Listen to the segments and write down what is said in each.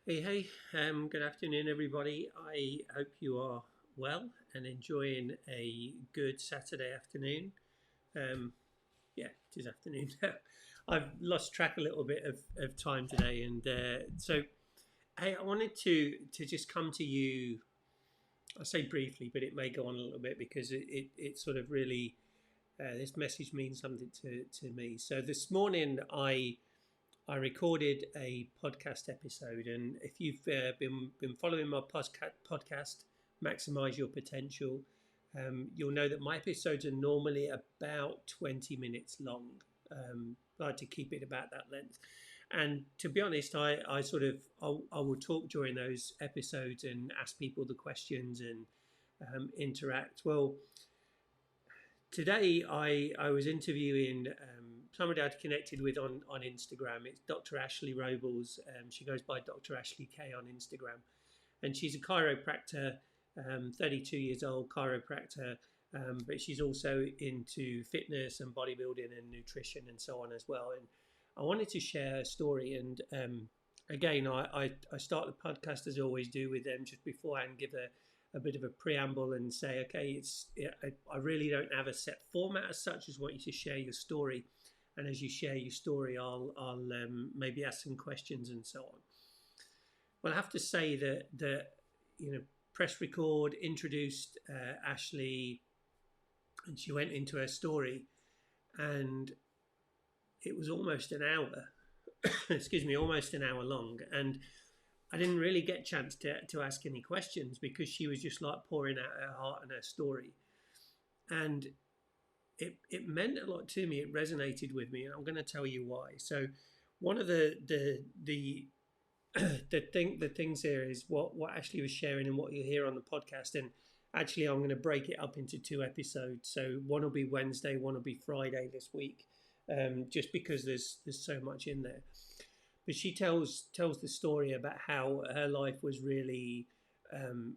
Hey, good afternoon, everybody. I hope you are well and enjoying a good Saturday afternoon. Um, yeah, it is afternoon now. I've lost track a little bit of time today, and so hey, I wanted to just come to you. I say briefly, but it may go on a little bit because it sort of really this message means something to me. So this morning, I recorded a podcast episode, and if you've been following my podcast, Maximize Your Potential, you'll know that my episodes are normally about 20 minutes long. I like to keep it about that length. And to be honest, I will talk during those episodes and ask people the questions and interact. Well, today I was interviewing somebody I'd connected with on Instagram. It's Dr. Ashley Robles. She goes by Dr. Ashley K on Instagram, and she's a chiropractor, 32 years old chiropractor, but she's also into fitness and bodybuilding and nutrition and so on as well. And I wanted to share her story. And again, I start the podcast as I always do with them just beforehand, give a bit of a preamble and say, okay, I really don't have a set format as such. I just want you to share your story, and as you share your story, I'll maybe ask some questions and so on. Well, I have to say that press record introduced Ashley, and she went into her story, and it was almost an hour. Excuse me, almost an hour long, and I didn't really get a chance to ask any questions because she was just like pouring out her heart and her story. And it meant a lot to me. It resonated with me, and I'm going to tell you why. So, one of the the things here is what Ashley was sharing and what you hear on the podcast. And actually, I'm going to break it up into two episodes. So one will be Wednesday, one will be Friday this week, just because there's so much in there. But she tells the story about how her life was really um,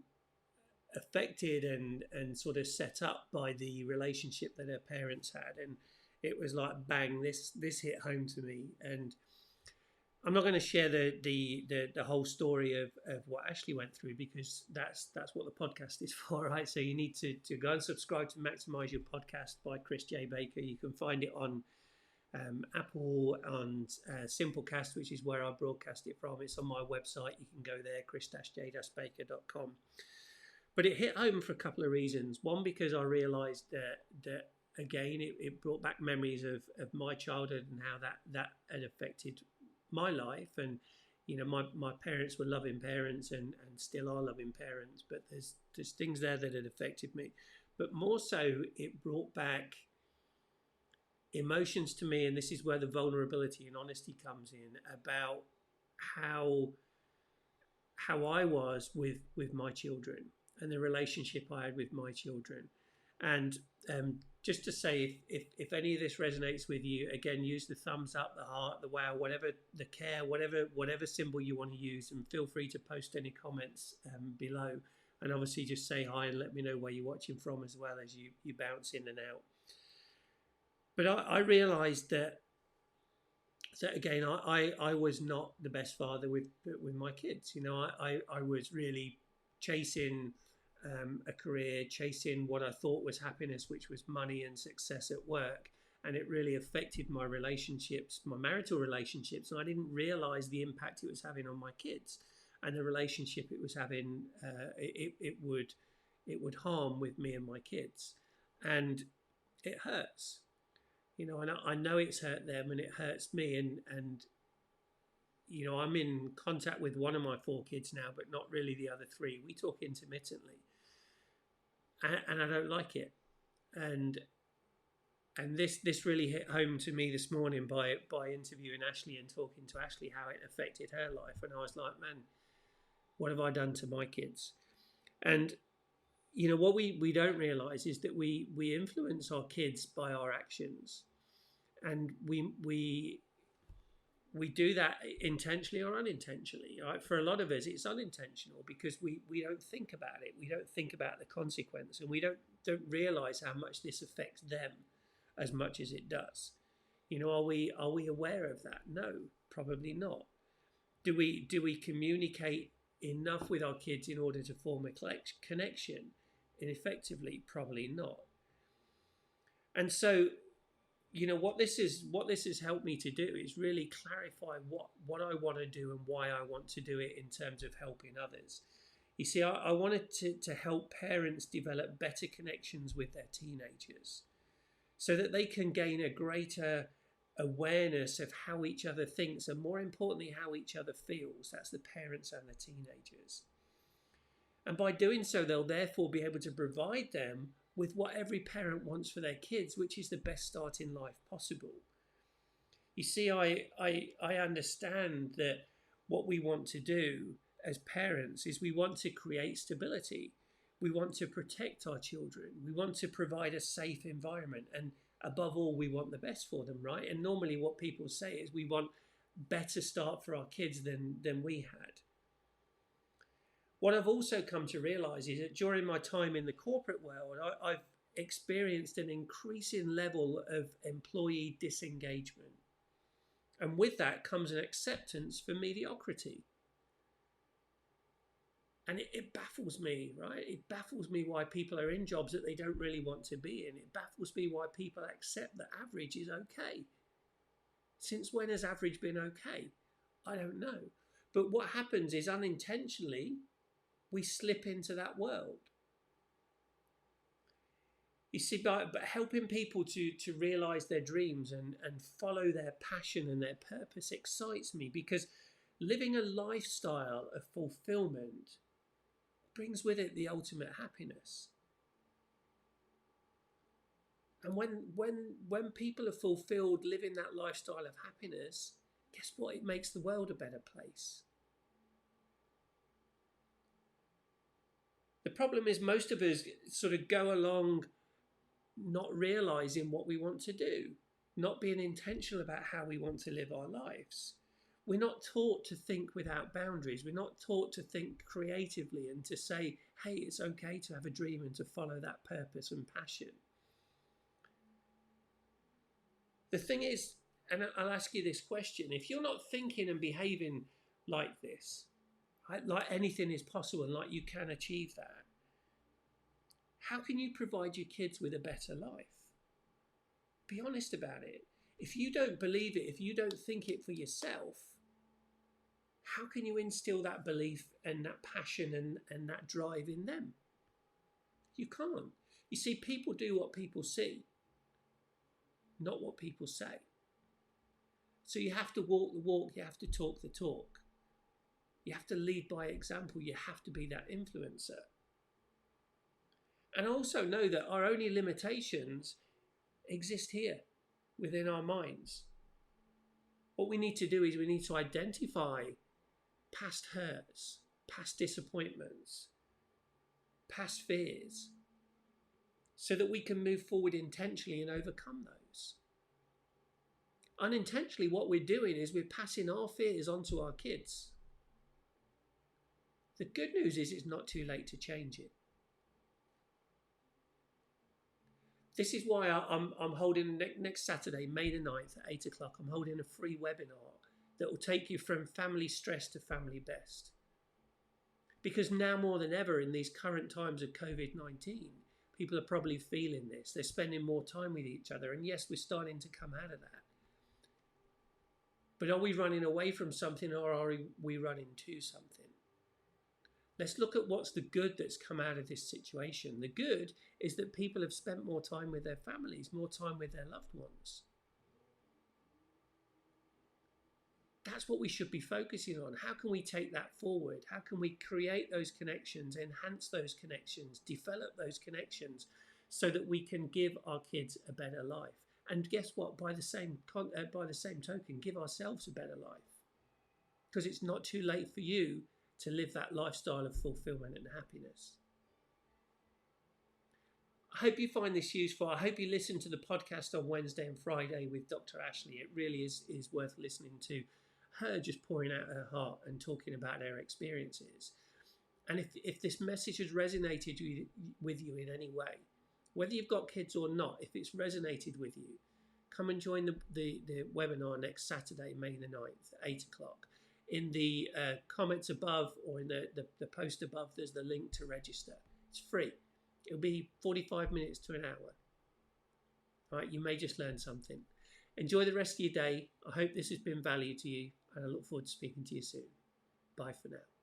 affected and sort of set up by the relationship that her parents had. And it was like bang, this hit home to me. And I'm not going to share the whole story of what Ashley went through, because that's what the podcast is for, right? So you need to go and subscribe to Maximize Your Podcast by Chris J. Baker. You can find it on Apple and Simplecast, which is where I broadcast it from. It's on my website. You can go there, chris-j-baker.com. But it hit home for a couple of reasons. One, because I realised that again, it brought back memories of my childhood and how that had affected my life. And my parents were loving parents and still are loving parents, but there's things there that had affected me. But more so, it brought back emotions to me, and this is where the vulnerability and honesty comes in, about how I was with my children and the relationship I had with my children. And just to say, if any of this resonates with you, again, use the thumbs up, the heart, the wow, whatever, the care, whatever symbol you want to use, and feel free to post any comments below. And obviously, just say hi and let me know where you're watching from as well as you bounce in and out. But I realised that again, I was not the best father with my kids. I was really chasing a career, chasing what I thought was happiness, which was money and success at work. And it really affected my relationships, my marital relationships. And I didn't realize the impact it was having on my kids and the relationship it was having. It would harm with me and my kids. And it hurts. And I know it's hurt them and it hurts me. And I'm in contact with one of my four kids now, but not really the other three. We talk intermittently, and I don't like it. And this really hit home to me this morning by interviewing Ashley and talking to Ashley how it affected her life. And I was like, man, what have I done to my kids? And what we don't realize is that we influence our kids by our actions, and we do that intentionally or unintentionally. Right? For a lot of us, it's unintentional because we don't think about it. We don't think about the consequence, and we don't realize how much this affects them as much as it does. Are we aware of that? No, probably not. Do we communicate enough with our kids in order to form a connection? And effectively, probably not. And so, what this has helped me to do is really clarify what I want to do and why I want to do it in terms of helping others. You see, I wanted to help parents develop better connections with their teenagers so that they can gain a greater awareness of how each other thinks and, more importantly, how each other feels. That's the parents and the teenagers. And by doing so, they'll therefore be able to provide them with what every parent wants for their kids, which is the best start in life possible. You see, I understand that what we want to do as parents is we want to create stability. We want to protect our children. We want to provide a safe environment. And above all, we want the best for them, right? And normally what people say is we want better start for our kids than we had. What I've also come to realize is that during my time in the corporate world, I've experienced an increasing level of employee disengagement. And with that comes an acceptance for mediocrity. And it baffles me, right? It baffles me why people are in jobs that they don't really want to be in. It baffles me why people accept that average is okay. Since when has average been okay? I don't know. But what happens is unintentionally, we slip into that world. You see, but helping people to realize their dreams and follow their passion and their purpose excites me, because living a lifestyle of fulfillment brings with it the ultimate happiness. And when people are fulfilled living that lifestyle of happiness, guess what? It makes the world a better place. The problem is most of us sort of go along not realizing what we want to do, not being intentional about how we want to live our lives. We're not taught to think without boundaries. We're not taught to think creatively and to say, hey, it's okay to have a dream and to follow that purpose and passion. The thing is, and I'll ask you this question, if you're not thinking and behaving like this, like anything is possible and like you can achieve that, how can you provide your kids with a better life? Be honest about it. If you don't believe it, if you don't think it for yourself, how can you instill that belief and that passion and that drive in them? You can't. You see, people do what people see, not what people say. So you have to walk the walk, you have to talk the talk. You have to lead by example, you have to be that influencer. And also know that our only limitations exist here within our minds. What we need to do is we need to identify past hurts, past disappointments, past fears, so that we can move forward intentionally and overcome those. Unintentionally, what we're doing is we're passing our fears onto our kids. The good news is it's not too late to change it. This is why I'm holding next Saturday, May the 9th at 8 o'clock, I'm holding a free webinar that will take you from family stress to family best. Because now more than ever in these current times of COVID-19, people are probably feeling this. They're spending more time with each other. And yes, we're starting to come out of that. But are we running away from something, or are we running to something? Let's look at what's the good that's come out of this situation. The good is that people have spent more time with their families, more time with their loved ones. That's what we should be focusing on. How can we take that forward? How can we create those connections, enhance those connections, develop those connections so that we can give our kids a better life? And guess what? By the same token, give ourselves a better life. Because it's not too late for you to live that lifestyle of fulfillment and happiness. I hope you find this useful. I hope you listen to the podcast on Wednesday and Friday with Dr. Ashley. It really is worth listening to. Her just pouring out her heart and talking about her experiences. And if this message has resonated with you in any way, whether you've got kids or not, if it's resonated with you, come and join the webinar next Saturday, May the 9th, 8 o'clock. in the comments above or in the post above, there's the link to register. It's free. It'll be 45 minutes to an hour. All right, you may just learn something. Enjoy the rest of your day. I hope this has been value to you, and I look forward to speaking to you soon. Bye for now.